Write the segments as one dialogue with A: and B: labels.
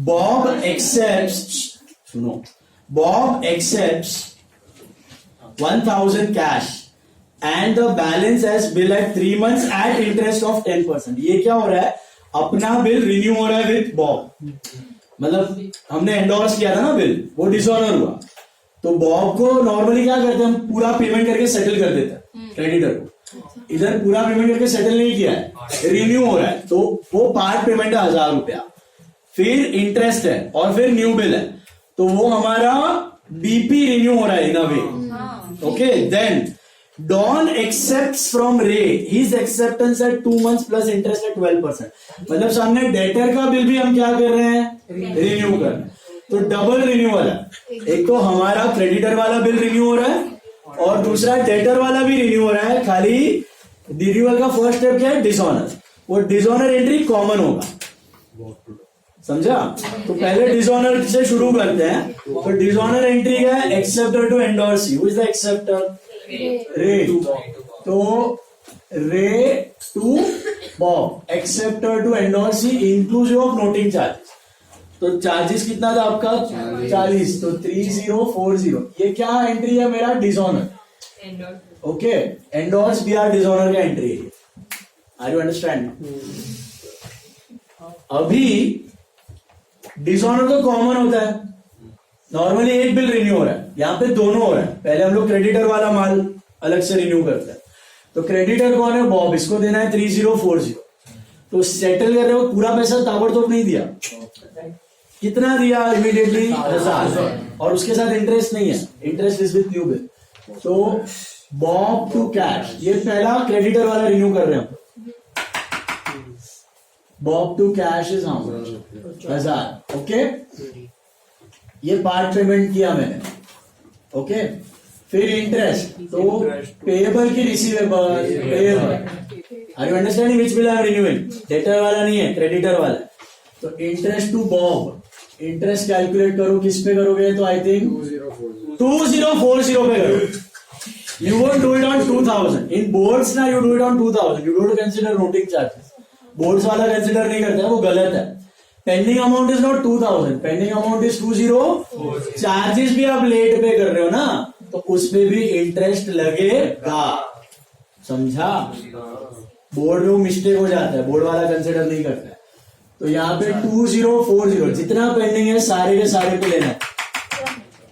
A: Bob accepts, सुनो, Bob accepts 1,000 cash and the balance as bill at 3 months at interest of 10%. ये क्या हो रहा है? अपना बिल रिन्यू हो रहा है विथ बॉब. मतलब हमने एंडोर्स किया था ना बिल, वो डिसऑनर हुआ. तो बॉब को नॉर्मली क्या करते हैं, हम पूरा पेमेंट करके सेटल कर देते हैं क्रेडिटर को. इधर पूरा पेमेंट करके सेटल नहीं किया है, रिन्यू हो रहा है, तो वो पार्ट पेमेंट है 1,000 रुपया, फिर इंटरेस्ट है और फिर न्यू बिल है, तो वो हमारा बीपी रिन्यू हो रहा है in a way. Okay, then Don accepts from Ray his acceptance at 2 months plus interest at 12%. मतलब सामने डेटर का बिल भी हम क्या कर रहे हैं, रिन्यू कर रहे हैं. तो डबल रिन्यूअल है. एक तो हमारा क्रेडिटर वाला बिल रिन्यू हो रहा है और दूसरा डेटर वाला भी रिन्यू हो रहा है. खाली रिन्यूअल का फर्स्ट स्टेप क्या है, डिसऑनर. वो डिसऑनर एंट्री कॉमन होगा, समझा. तो पहले डिसऑनर से शुरू करते हैं. तो डिसऑनर एंट्री क्या है, acceptor to endorse. Who is the acceptor? Ray. तो Ray to Bob, acceptor to endorse inclusive of noting charges. तो चार्जेस कितना था आपका, 40. तो 3040. ये क्या एंट्री है मेरा, dishonour. Okay, endorse B R dishonour का एंट्री है. Are you understand? अभी डिसऑनर तो कॉमन होता है. नॉर्मली एक बिल रिन्यू हो रहा है, यहाँ पे दोनों हो रहा है. पहले हम लोग क्रेडिटर वाला माल अलग से रिन्यू करते हैं. तो क्रेडिटर कौन है, बॉब. इसको देना है 3040. तो सेटल कर रहे हो, पूरा पैसा ताबड़तोड़ नहीं दिया. कितना दिया इमीडिएटली, 1,000. और उसके साथ इंटरेस्ट नहीं है, interest is with new bill. तो बॉब टू कैश, ये पहला क्रेडिटर वाला रिन्यू कर रहे हैं. Bob to cash is how much, 1,000. Okay, ये पार्ट पेमेंट किया मैंने. ओके, फिर इंटरेस्ट. तो पेएबल की receivable, payable. Are you understanding which bill I am renewing? Debtor वाला नहीं है, क्रेडिटर वाला. तो interest to Bob. Interest calculate करो, किस पे करोगे? तो आई थिंक 2040 पे करो. You won't do it on 2000. In boards ना you do it on 2000. You don't consider noting charges. Boards वाला कंसीडर नहीं करता है, वो गलत है. Pending amount is not 2000, pending amount is 20. Charges भी आप लेट पे कर रहे हो ना, तो उसमें भी इंटरेस्ट लगेगा, समझा. बोर्ड में मिस्टेक हो जाता है, बोर्ड वाला कंसिडर नहीं करता है. तो यहाँ पे 2040 जितना पेंडिंग है सारे के सारे पे लेना है.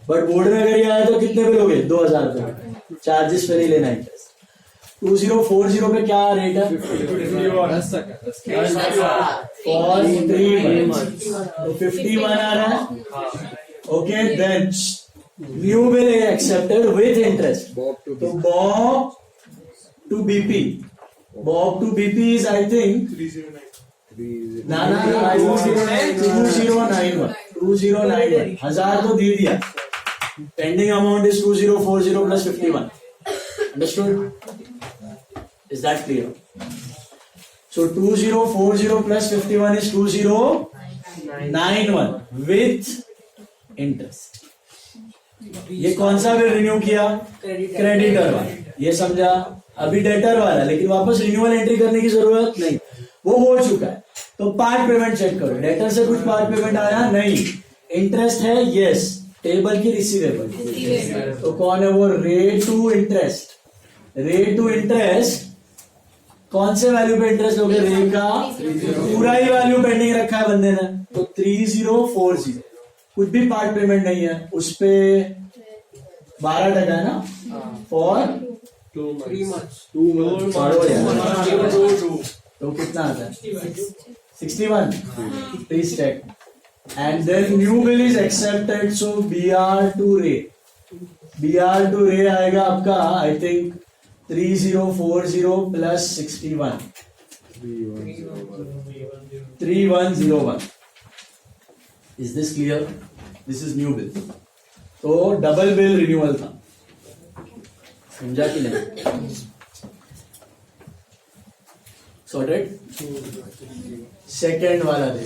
A: बट बोर्ड में अगर ये आया तो कितने पे लोगे, 2,000 रुपए. चार्जेस पे नहीं लेना इंटरेस्ट. 2040 पे क्या रेट है, 51 आ रहा है. Okay, then new bill accepted with interest. तो Bob to BP, Bob to BP is I think 2091. 1,000 तो दे दिया. Pending amount is 2040 plus 51. Understood? Is that clear? So 2040 plus 51 is 2091 with interest. ये कौन सा बिल रिन्यू किया, creditor वाला. ये समझा. अभी डेटर वाला, लेकिन वापस रिन्यूअल एंट्री करने की जरूरत नहीं, वो हो चुका है. तो पार्ट पेमेंट चेक करो. डेटर से कुछ पार्ट पेमेंट आया नहीं. इंटरेस्ट है, यस. टेबल की रिसीवेबल. तो कौन है वो, रे टू इंटरेस्ट. रे टू इंटरेस्ट कौन से वैल्यू पे इंटरेस्ट लोगे, रे का पूरा ही वैल्यू पेंडिंग रखा है बंदे ने. तो 3040. कुछ भी पार्ट पेमेंट नहीं है, उस पे 12% है ना, फॉर 3 months. तो कितना आता है, 61. Please check. And then new bill is accepted. So BR to Ray, BR to Ray आएगा आपका I think 3040 plus 61, 3101. Is this clear? This is new bill. तो डबल बिल रिन्यूअल था, समझा कि नहीं? सॉर्टेड. सेकेंड वाला दे.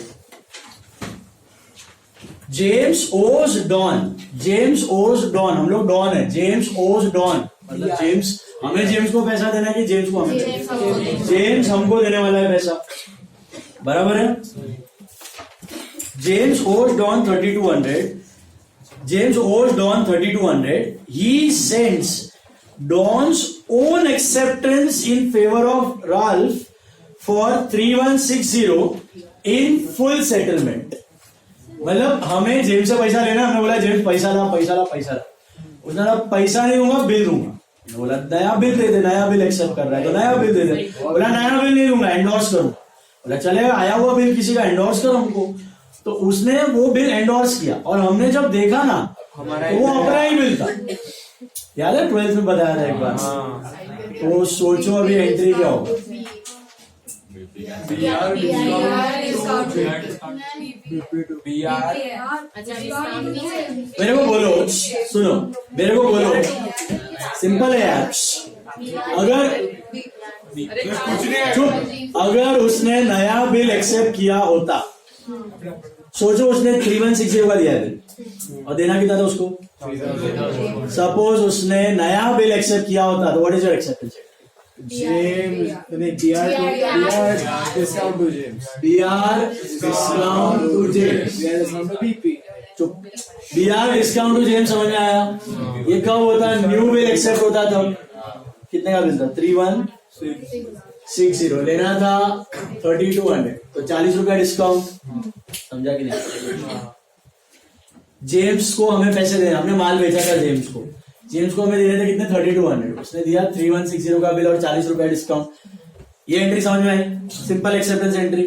A: जेम्स ओज don. James ओज डॉन, हम लोग डॉन है. जेम्स ओज डॉन मतलब जेम्स, हमें जेम्स को पैसा देना है कि जेम्स को हमें देना है? जेम्स हमको देने वाला है पैसा, बराबर है. James owes Don 3200. James owes Don 3200. He sends Don's own acceptance in favor of Ralph for 3160 in full settlement. मतलब हमें जेम्स से पैसा लेना, हमने बोला जेम्स पैसा ला पैसा ला पैसा ला, उसने बोला पैसा नहीं दूंगा बिल दूंगा, बोला नया बिल दे दे, नया बिल एक्सेप्ट कर रहा है तो नया बिल दे दे, बोला नया बिल नहीं दूंगा एंडोर्स करूंगा, बोला चलेगा आया हुआ बिल किसी का एंडोर्स करो हमको, तो उसने वो बिल एंडोर्स किया और हमने जब देखा ना तो वो अपना ही बिल था, याद है 12th में बताया था एक बार। तो सोचो अभी एंट्री क्या होगा, मेरे को बोलो, सुनो मेरे को बोलो, सिंपल है यार, अगर उसने नया बिल एक्सेप्ट किया होता, सोचो उसने 3160 का दिया बिल और देना कितना था उसको, सपोज उसने नया बिल एक्सेप्ट किया होता तो what is your acceptance? BR discount to James. BR discount to James. चुप, BR discount to James समझ में आया? ये कब होता? न्यू बिल एक्सेप्ट होता तब। कितने का बिल था? 3160 लेना था 3200, तो 40 रुपया डिस्काउंट, समझा कि नहीं? जेम्स को हमें पैसे देना, हमने माल बेचा था जेम्स को, जेम्स को हमें देने थे कितने 3200, उसने दिया 3160 का बिल और 40 रुपया डिस्काउंट। ये एंट्री समझ में आई? Simple acceptance entry.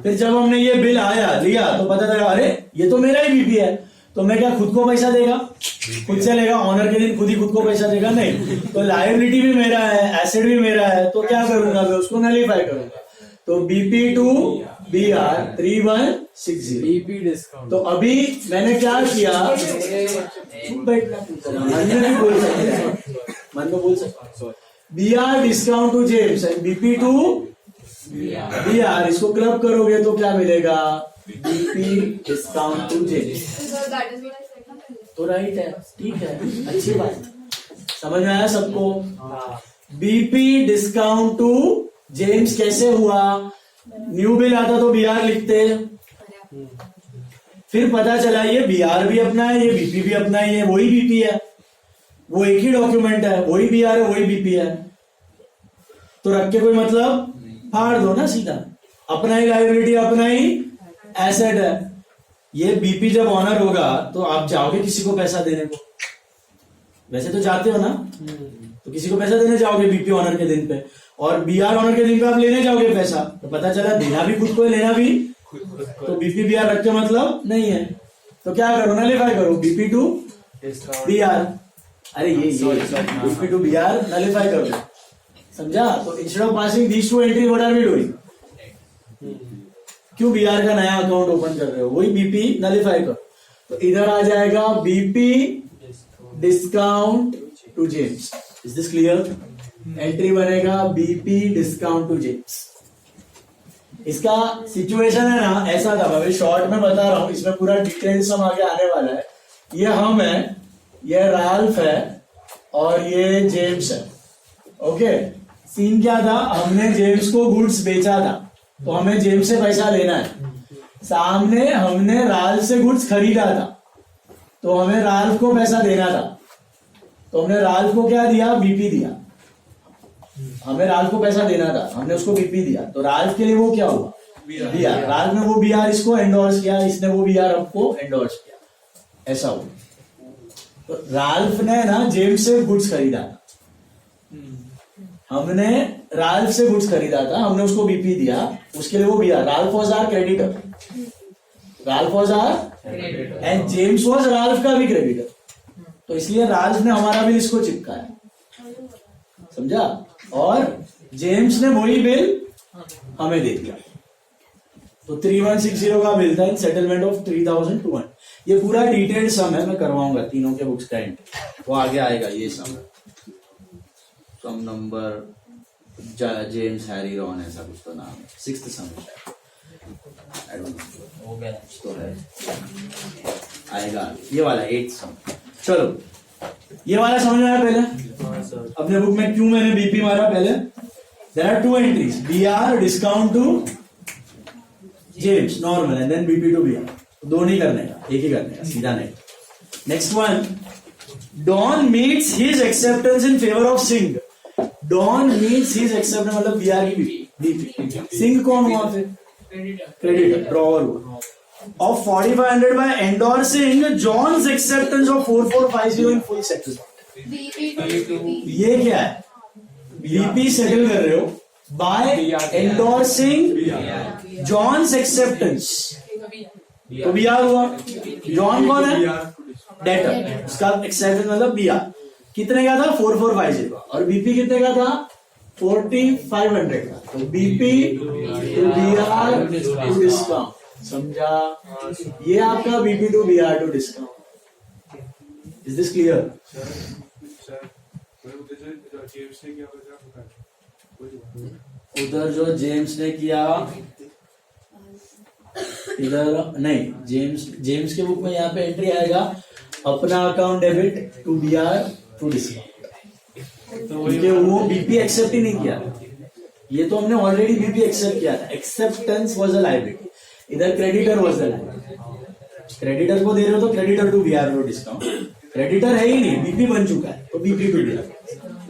A: फिर जब हमने ये बिल आया लिया तो पता लगा अरे ये तो मेरा ही बीपी है, तो मैं क्या खुद को पैसा देगा, खुद से लेगा, ऑनर के दिन खुद ही खुद को पैसा देगा? नहीं, तो लायबिलिटी भी मेरा है, एसेट भी मेरा है, तो क्या करूंगा मैं उसको नलीफाई करूंगा। तो BP to BR 3160 BP discount. तो अभी मैंने क्या किया, मन में बोल सकते BR discount to James and BP to BR, इसको क्लब करोगे तो क्या मिलेगा, BP डिस्काउंट टू जेम्स। तो राइट है, ठीक है, अच्छी बात, समझ में आया सबको? BP डिस्काउंट टू जेम्स कैसे हुआ? न्यू बिल आता तो BR लिखते, फिर पता चला ये BR भी अपना है, ये BP भी अपना ही है, वही BP है, वो एक ही डॉक्यूमेंट है, वही BR है वही BP है, तो रख के कोई मतलब, फाड़ दो ना सीधा, अपना ही लायबिलिटी अपना ही एसेट है। ये BP जब ऑनर होगा तो आप जाओगे किसी को पैसा देने को, वैसे तो जाते हो ना, तो किसी को पैसा देने जाओगे BP ऑनर के दिन पे, और BR ऑनर के दिन पे आप लेने जाओगे पैसा, तो पता चला देना भी खुद को है लेना भी, तो BP BR रख के मतलब नहीं है, तो क्या करो, नलीफाई करो BP टू BR, अरे ये BP टू BR नलीफाई करो, समझा? तो instead of passing these to entry what are we doing, क्यों BR का नया अकाउंट ओपन कर रहे हो, वही BP नलीफाई करो, तो इधर आ जाएगा BP discount to James. Is this clear? Entry बनेगा BP डिस्काउंट टू जेम्स। इसका सिचुएशन है ना ऐसा था, मैं शॉर्ट में बता रहा हूं, इसमें पूरा डिटेल सब आगे आने वाला है। ये हम है, ये राल्फ है और ये जेम्स है। ओके, सीन क्या था, हमने जेम्स को गुड्स बेचा था तो हमें जेम्स से पैसा लेना है, सामने हमने राल्फ से गुड्स खरीदा था तो हमें राल्फ को पैसा देना था, तो हमने राल्फ को क्या दिया, BP दिया, हमें राल्फ को पैसा देना था, हमने उसको BP दिया, तो राल्फ के लिए वो क्या हुआ, BR, राल्फ ने वो BR इसको एंडोर्स किया, इसने वो BR आपको एंडोर्स किया, ऐसा हुआ। तो राल्फ ने ना जेम्स से गुड्स खरीदा था, हमने राल्फ से गुड्स खरीदा था, हमने उसको BP दिया, उसके लिए वो BR, Ralph was our creditor, Ralph was our and James was Ralph का भी क्रेडिटर, तो इसलिए राल्फ ने हमारा बिल इसको चिपकाया, समझा? और जेम्स ने वही बिल हमें दे दिया, तो 3160 का बिल था इन सेटलमेंट ऑफ 3200। ये पूरा डिटेल्ड सम है, मैं करवाऊंगा तीनों के बुक्स का एंड, वो आगे आएगा, ये सम नंबर जेम्स हैरी रॉन ऐसा कुछ तो नाम है, 6th some I don't know, हो गया तो है, आएगा ये वाला 8th सम। चलो ये वाला समझ में आया पहले? अपने बुक में क्यों मैंने BP मारा पहले? There are 2 entries, BR discount to James normal and then BP to BR, दो नहीं करने का, एक ही करने का, सीधा नहीं. Next one, Don meets his acceptance in favour of Singh. Don meets his acceptance मतलब बीआर की बीपी. सिंह कौन हुआ फिर? क्रेडिटर, ड्रॉवर हुआ. Of 4500 by endorsing John's acceptance of 4450 in full settlement. ये क्या है? BP सेटल कर रहे हो by endorsing John's acceptance. तो BR हुआ. John कौन है? डेटर. उसका एक्सेप्टेंस मतलब BR. कितने का था? 4450 का. और BP कितने का था? 4500 का. तो BP to BR to discount. समझा? ये आपका BP to BR to discount. Is this clear? उधर जो जेम्स ने किया, इधर नहीं. जेम्स के बुक में यहाँ पे एंट्री आएगा अपना account debit to BR to discount. क्योंकि वो BP एक्सेप्ट ही नहीं किया. ये तो हमने ऑलरेडी BP एक्सेप्ट किया था. Acceptance was a liability. इधर creditor was the liability. Creditor को दे रहे हो तो creditor to BR to discount. Creditor है ही नहीं, BP बन चुका है तो BP to BR.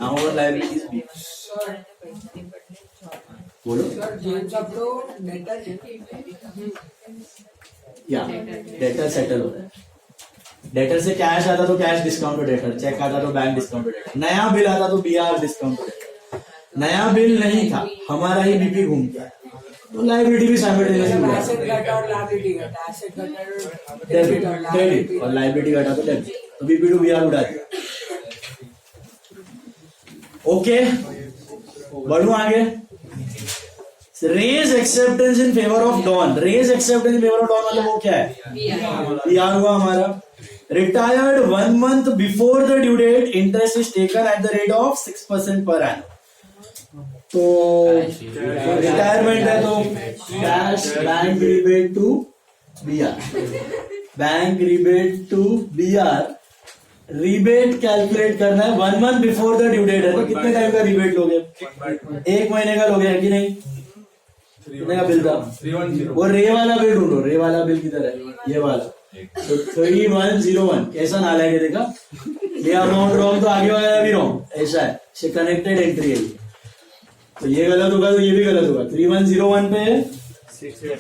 A: Now our liability is BP. बोलो या डेटर सेटल हो रहा है. डेटर से कैश आता तो cash discount to debtor, cheque आता तो बैंक डिस्काउंट टू डेटर, नया बिल आता तो BR डिस्काउंट टू डेटर. नया बिल नहीं था, हमारा ही BP घूम गया तो लायबिलिटी भी साइमल्टेनियसली हुआ. डेबिट क्रेडिट और लायबिलिटी घटा तो डेबिट, तो BP टू BR उड़ा दिया. ओके, बढ़ू आगे. Ray's acceptance in favour of Don. Ray's acceptance in favour of Don मतलब वो क्या है? BR हुआ हमारा. Retired 1 month before the due date, interest is taken at the rate of 6% per annum. तो रिटायरमेंट है तो cash bank rebate to BR. Bank rebate to BR. Rebate calculate करना है 1 month before the due date है तो कितने time का rebate लोगे? 1 महीने का लोगे है कि नहीं? कितने का बिल था? वो रे वाला बिल ढूंढो. रे वाला बिल किधर है? ये वाला. तो 3101 कैसा नालायक है देखा? ये अमाउंट रॉन्ग तो आगे वाला भी रॉन्ग. ऐसा है, से कनेक्टेड एंट्री है. तो ये गलत होगा तो ये भी गलत होगा. 3101 पे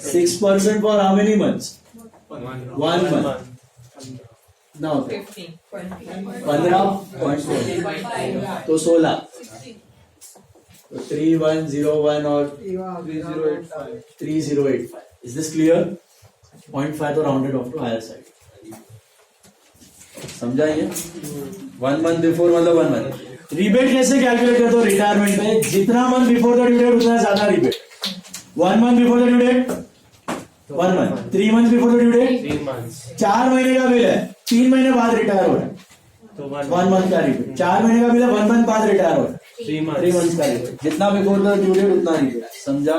A: 6% for how many months? 1 month. ना होता 15.4 तो 16. तो 3101 और 3085. Is this clear? 0.5 तो rounded off to higher side. समझा ये? 1 month बिफोर मतलब 1 month. रिबेट कैसे कैलकुलेट करते हो? रिटायरमेंट में जितना month before the due date उतना ज्यादा रिबेट. 1 month before the due date 1 month. 3 months before the due date 3 months. 4 महीने का बिल है, 3 महीने बाद रिटायर हो रहा है तो 1 month का रिबेट. 4 महीने का बिल है, 1 month बाद रिटायर हो रहा है 3 months का रिबेट. जितना बिफोर द ड्यू डेट उतना रिबेट. समझा?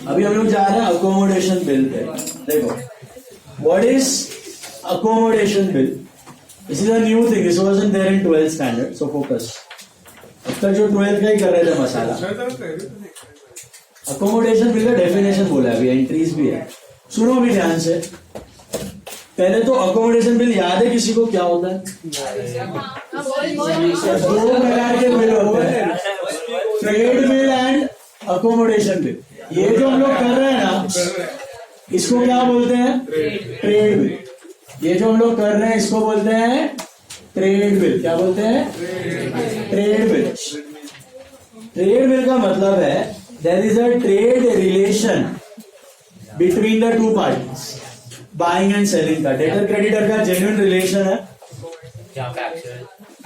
A: अभी हम लोग जा रहे हैं अकोमोडेशन बिल पे. देखो, what is accommodation bill? This is a new thing. This wasn't there in 12th standard. So focus. अब तक जो 12th का ही कर रहे थे मसाला. अकोमोडेशन बिल का डेफिनेशन बोला है, अभी एंट्रीज भी है. सुनो भी ध्यान से. पहले तो अकोमोडेशन बिल याद है किसी को क्या होता है? 2 प्रकार के बिल होते हैं, trade bill and accommodation bill. ये जो हम लोग कर रहे हैं ना, इसको क्या बोलते हैं? Trade bill. ये जो हम लोग कर रहे हैं इसको बोलते हैं ट्रेड बिल. क्या बोलते हैं? Trade bill. ट्रेड बिल का मतलब है there is a trade relation between the two parties, buying and selling का. डेटर क्रेडिटर का जेन्युइन रिलेशन है.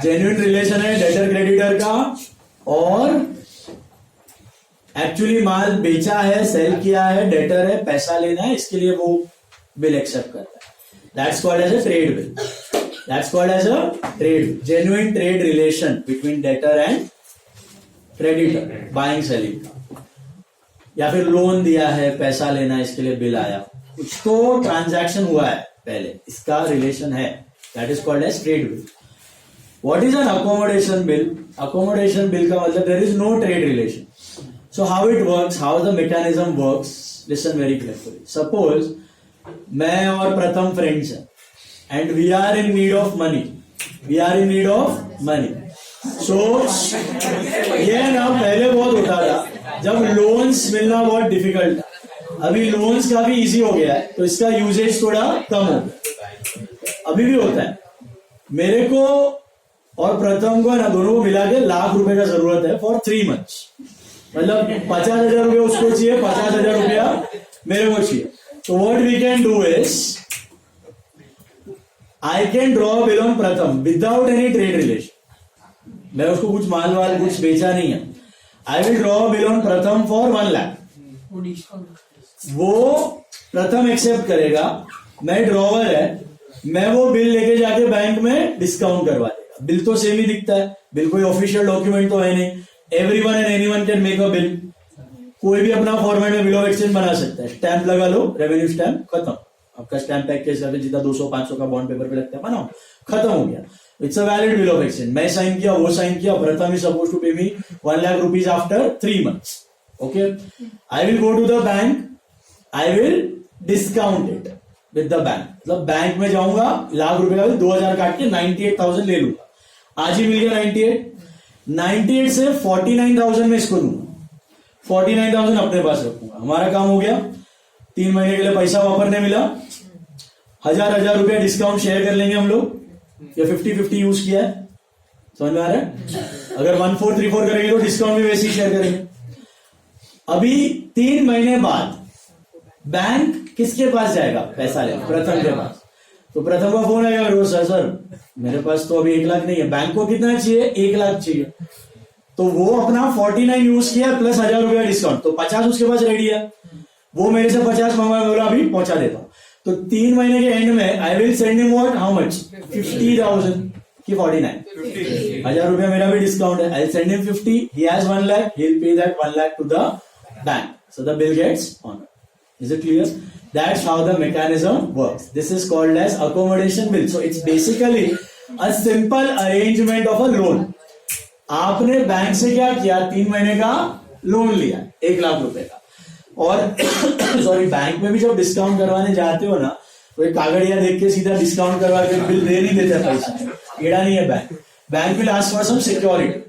A: जेन्युइन रिलेशन है डेटर क्रेडिटर का. और एक्चुअली माल बेचा है, सेल किया है, डेटर है, पैसा लेना है, इसके लिए वो बिल एक्सेप्ट करता है. That's called as a trade bill. That's called as a trade bill. Genuine trade relation between debtor and creditor, buying selling का. या फिर लोन दिया है, पैसा लेना है, इसके लिए बिल आया, कुछ तो ट्रांजैक्शन हुआ है पहले, इसका रिलेशन है. That is called as trade bill. What is an accommodation bill? Accommodation bill का मतलब there is no trade relation. So how it works, how the mechanism works? Listen very carefully. Suppose मैं और Pratham friends हैं and we are in need of money. So ये ना पहले बहुत होता था जब लोन्स मिलना बहुत डिफिकल्ट था. अभी लोन्स काफी इजी हो गया है तो इसका यूजेज थोड़ा कम हो गया. अभी भी होता है. मेरे को और प्रथम को ना दोनों को मिला के ₹1,00,000 का जरूरत है फॉर 3 months. मतलब 50,000 रुपया उसको चाहिए, 50,000 रुपया मेरे को चाहिए. तो what we can do is I can draw bill on Pratham without any trade relation. मैं उसको कुछ माल वाल कुछ बेचा नहीं है. I will draw bill on Pratham for 1 lakh. वो प्रथम एक्सेप्ट करेगा. मैं ड्रॉवर है, मैं वो बिल लेके जाके बैंक में डिस्काउंट करवा देगा. बिल तो सेम ही दिखता है. बिल कोई ऑफिशियल डॉक्यूमेंट तो है नहीं. Everyone and anyone can make a bill. कोई भी अपना फॉर्मेट में बिल ऑफ एक्सचेंज बना सकता है. स्टैंप लगा लो, रेवेन्यू स्टैंप, खत्म. आपका स्टैंप पैक के हिसाब से जितना 200-500 का बॉन्ड पेपर पे लगता है बनाओ, खत्म हो गया. It's a valid bill of exchange. मैं साइन किया, वो साइन किया. Pratham is suppose to pay me 1 lakh rupees after 3 months. Okay, I will go to the bank. I will discount it with the bank. मतलब bank में जाऊंगा, ₹1,00,000 का 2,000 काट के 98,000 ले लूंगा. आज ही मिल गया 98 से 49,000 में इसको दूंगा. 49,000 अपने पास रखूंगा. हमारा काम हो गया. 3 महीने के लिए पैसा वापरने मिला. 1,000 रुपया डिस्काउंट शेयर कर लेंगे हम लोग. या 50-50 यूज किया है. समझ में आ रहा है. अगर 1-4-3-4 करेंगे तो डिस्काउंट भी वैसे ही शेयर करेंगे. अभी 3 महीने बाद बैंक किसके पास जाएगा पैसा ले? प्रथम के पास. तो प्रथम का फोन आएगा रोज, सर मेरे पास तो अभी 1 लाख नहीं है. बैंक को कितना चाहिए? 1 लाख चाहिए. तो वो अपना 49 यूज किया प्लस 1,000 रुपया डिस्काउंट, तो 50 उसके पास रेडी है. वो मेरे से 50 मंगवा, बोला अभी पहुंचा देता हूं. तो 3 महीने के एंड में I will send him what, how much, 50,000 की 49, 1,000 रुपया मेरा भी डिस्काउंट है. I send him 50, he has 1 lakh, he'll pay that 1 lakh to the bank. So the bill gets honored. Is it clear? That's how the mechanism works. This is called as accommodation bill. So it's basically a simple arrangement of a loan. आपने bank से क्या किया? 3 महीने का loan लिया 1 लाख रुपए का. और सॉरी, बैंक में भी जब डिस्काउंट करवाने जाते हो ना, तो एक कागड़िया देख के सीधा डिस्काउंट करवा के बिल दे नहीं देता. पैसा कीड़ा नहीं है bank. Bank will ask for some security,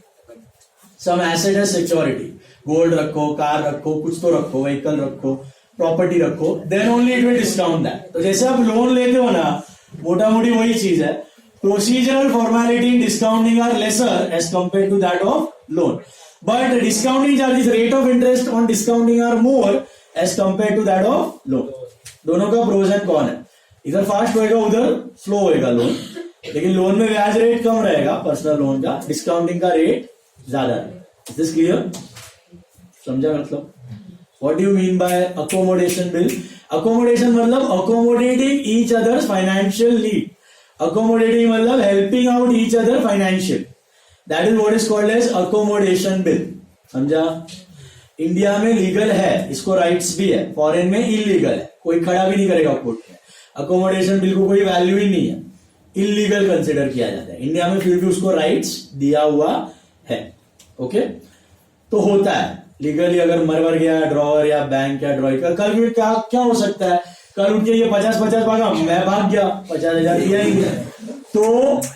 A: some asset है सिक्योरिटी. गोल्ड रखो, कार रखो, कुछ तो रखो, व्हीकल रखो, प्रॉपर्टी रखो, then only it will discount that. तो जैसे आप लोन लेते हो ना, मोटा मोटी वही चीज है. Procedural formality in discounting are lesser as compare to that of loan, but discounting charges, rate of interest on discounting are more as compare to that of loan. दोनों का प्रोज एंड कॉन है. इधर fast होएगा, उधर slow होएगा loan. लेकिन loan में ब्याज रेट कम रहेगा पर्सनल लोन का, डिस्काउंटिंग का रेट ज्यादा है. Is this clear? समझा मतलब? What do you mean by accommodation bill? Accommodation मतलब accommodating each other's financial need. Accommodating मतलब helping out each other financial. That is what is called as accommodation bill. समझा? India में legal है, इसको rights भी है. फॉरेन में illegal है, कोई खड़ा भी नहीं करेगा कोर्ट में. अकोमोडेशन बिल को कोई वैल्यू ही नहीं है, इलीगल कंसिडर किया जाता है. इंडिया में फिर भी उसको राइट्स दिया हुआ है. ओके, तो होता है लीगली. अगर मर गया ड्रॉवर या बैंक या ड्रॉई का, कल भी क्या हो सकता है? कल उठ के ये 50 भागा, मैं भाग गया, 50,000 दिया ही नहीं, तो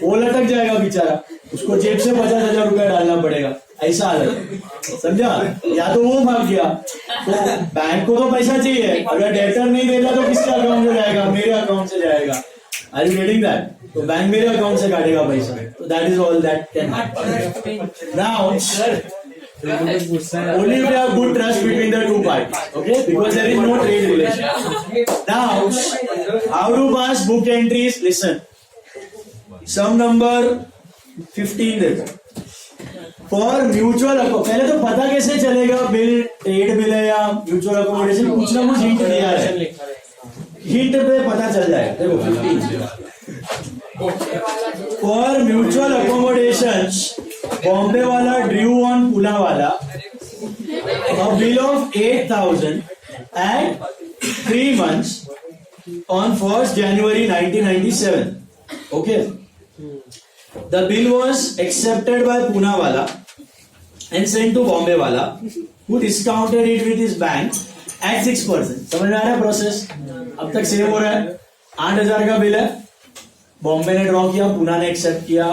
A: वो लटक जाएगा बेचारा. उसको जेब से 50,000 रुपया डालना पड़ेगा. ऐसा हालत, समझा? या तो वो भाग गया, तो बैंक को तो पैसा चाहिए. अगर डेटर नहीं देता तो किसके अकाउंट से जाएगा? मेरे अकाउंट से जाएगा. Are you getting that? तो बैंक मेरे अकाउंट से काटेगा पैसा. तो that is all that can happen. Now only if you have good trust between the two parties, okay, because there is no trade relation. Now how to pass book entries? Listen, sum number 15 देखो. For mutual पहले तो पता कैसे चलेगा bill trade bill है या mutual accommodation? कुछ ना कुछ हिंट दिया है, हिंट पे पता चल जाएगा. देखो 15 फॉर म्यूचुअल अकोमोडेशंस, बॉम्बे वाला ड्यू ऑन पुना वाला a bill of 8,000 at 3 months on 1st January 1997. Okay, the bill was accepted by Pune wala and sent to Bombay wala, who discounted it with his bank at 6%. समझ में आ रहा है process? अब तक save हो रहा है. 8,000 का बिल है, बॉम्बे ने ड्रॉ किया, पूना ने एक्सेप्ट किया,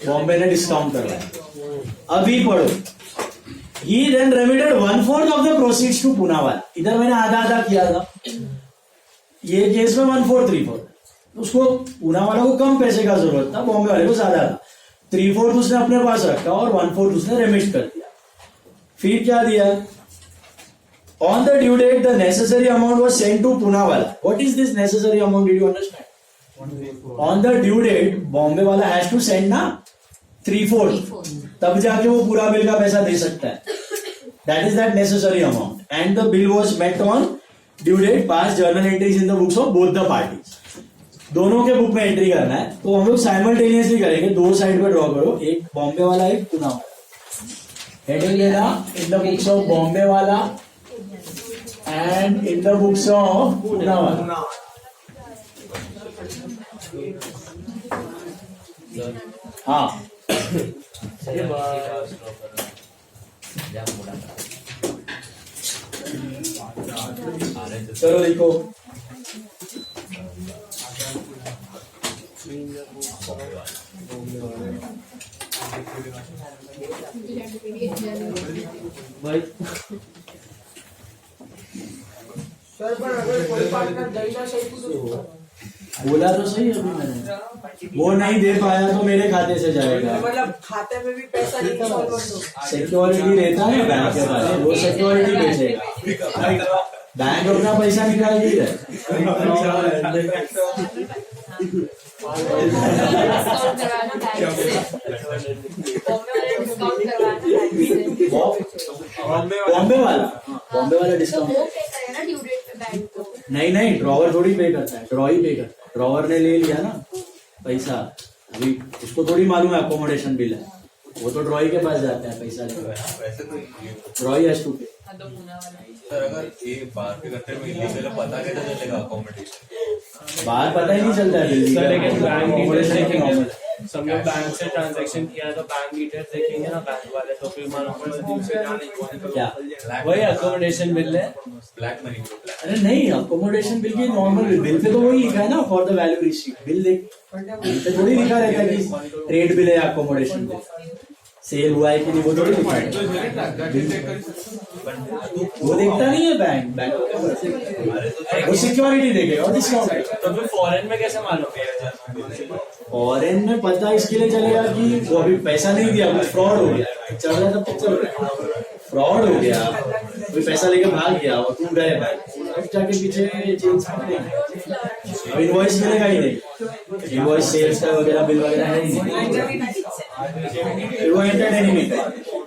A: बॉम्बे ने डिस्काउंट करवाया. अभी पढ़ो. He then remitted 1/4 of the proceeds to Poona वाला. इधर मैंने आधा आधा किया था, ये केस में 1/4 3/4. उसको पूना वाला को कम पैसे का जरूरत था, बॉम्बे वाले को ज्यादा था. 3/4 उसने अपने पास रखा और 1/4 उसने रेमिट कर दिया. फिर क्या दिया? On the due date, the necessary amount was sent to Pune wala. What is this necessary amount? Did you understand? On the due date, Bombay wala has to send na 3/4. तब जाके वो पूरा bill का पैसा दे सकता है. That is that necessary amount. And the bill was met on due date. Pass journal entries in the books of both the parties. दोनों के बुक में एंट्री करना है, तो हम लोग साइमल्टेनियसली करेंगे. दो साइड पे ड्रॉ करो, एक बॉम्बे वाला, एक पुणे वाला. हेडिंग लेना in the books of Bombay वाला and in the books of Pune. हाँ, चलो लिखो. भाई
B: सर पर अगर कोई पार्टनर देना सही तो
A: बोला तो सही अभी मैंने, वो नहीं दे पाया तो मेरे खाते से जाएगा.
B: मतलब खाते में भी पैसा नहीं सॉल्व
A: सिक्योरिटी रहता है बैंक के पास, वो सिक्योरिटी बेचेगा. बैंक अपना पैसा निकाल ही है. बॉम्बे वाला डिस्काउंट नहीं, ड्रॉवर थोड़ी पे करता है, ड्रॉ ही पे करता है. ड्रॉवर ने ले लिया ना पैसा, अभी उसको थोड़ी मालूम है अकोमोडेशन बिल है, वो तो ड्रॉई के पास जाता है पैसा लेकर. ड्रॉई हैज टू पे.
C: सर अगर ये बाहर पे करते हैं इलीगल पता कैसे चलेगा अकोमोडेशन?
A: बाहर पता ही नहीं चलता है बिल.
D: सर लेकिन बैंक डिटेल्स देखेंगे, सब लोग बैंक से ट्रांजैक्शन किया तो बैंक डिटेल्स देखेंगे ना बैंक वाले, तो फिर मानो दूसरे जाने
A: क्या
D: वही अकोमोडेशन बिल है.
C: Black money.
A: अरे नहीं, अकोमोडेशन बिल की नॉर्मल बिल पे तो वही लिखा है ना, for the value received. Bill देख बिल पे थोड़ी लिखा रहता है कि ट्रेड बिल है या अकोमोडेशन बिल, सेल हुआ है कि नहीं, वो थोड़ी लिखा है. वो देखता नहीं है बैंक वो सिक्योरिटी देखेगा और डिस्काउंट.
D: तो फिर फॉरेन में कैसे मालूम है?
A: फॉरेन में पता इसके लिए चलेगा कि वो अभी पैसा नहीं दिया, कुछ फ्रॉड हो गया, चल रहा था तब चल रहा है, फ्रॉड हो गया, कोई पैसा लेके भाग गया और टूट गए बैंक, अब जाके पीछे चेंज करेंगे. अब इनवॉइस मिलेगा ही नहीं, इनवॉइस सेल्स का वगैरह बिल वगैरह है ही नहीं, वो एंटरटेनिंग है.